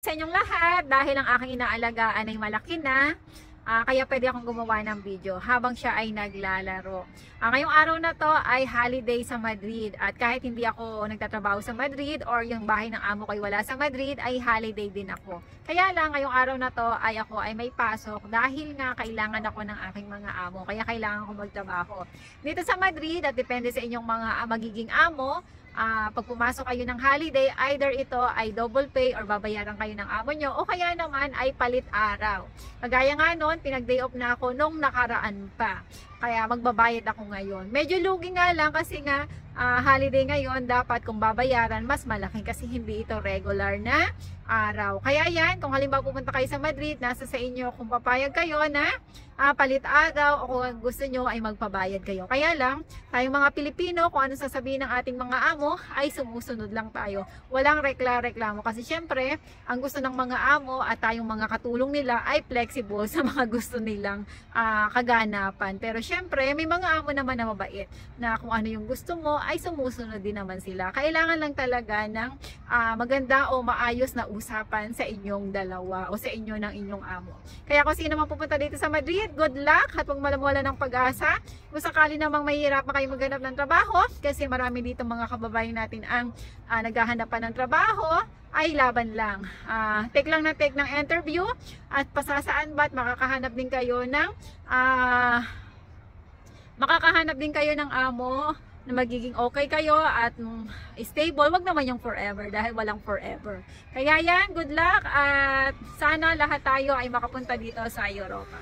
Sa inyong lahat, dahil ang aking inaalagaan ay malaki na, kaya pwede akong gumawa ng video habang siya ay naglalaro. Ngayong araw na to ay holiday sa Madrid, at kahit hindi ako nagtatrabaho sa Madrid or yung bahay ng amo ko ay wala sa Madrid, ay holiday din ako. Kaya lang ngayong araw na to ay ako ay may pasok dahil nga kailangan ako ng aking mga amo, kaya kailangan ko magtrabaho dito sa Madrid. At depende sa inyong mga magiging amo, pag pumasok kayo ng holiday, either ito ay double pay or babayaran kayo ng amo nyo, o kaya naman ay palit araw. Kagaya nga nun, pinag-day off na ako nung nakaraan pa, kaya magbabayad ako ngayon. Medyo lugi nga lang kasi nga holiday ngayon, dapat kung babayaran mas malaki kasi hindi ito regular na araw. Kaya yan, kung halimbawa pupunta kayo sa Madrid, nasa sa inyo kung papayag kayo na palit araw, o kung gusto nyo ay magpabayad kayo. Kaya lang, tayong mga Pilipino, kung ano sasabihin ng ating mga amo, ay sumusunod lang tayo. Walang reklamo kasi syempre, ang gusto ng mga amo at tayong mga katulong nila ay flexible sa mga gusto nilang kaganapan. Pero syempre, may mga amo naman na mabait na kung ano yung gusto mo ay sumusunod din naman sila. Kailangan lang talaga ng maganda o maayos na usapan sa inyong dalawa o sa inyo ng inyong amo. Kaya kung sino man pupunta dito sa Madrid, good luck at huwag malamwala ng pag-asa. Kung sakali namang mahihirapan kayo maghanap ng trabaho, kasi marami dito mga kababayan natin ang naghahanap pa ng trabaho, ay laban lang. Take lang na take ng interview at pasasaan ba't makakahanap din kayo ng amo na magiging okay kayo at stable. Wag naman yung forever dahil walang forever. Kaya yan, good luck at sana lahat tayo ay makapunta dito sa Europa.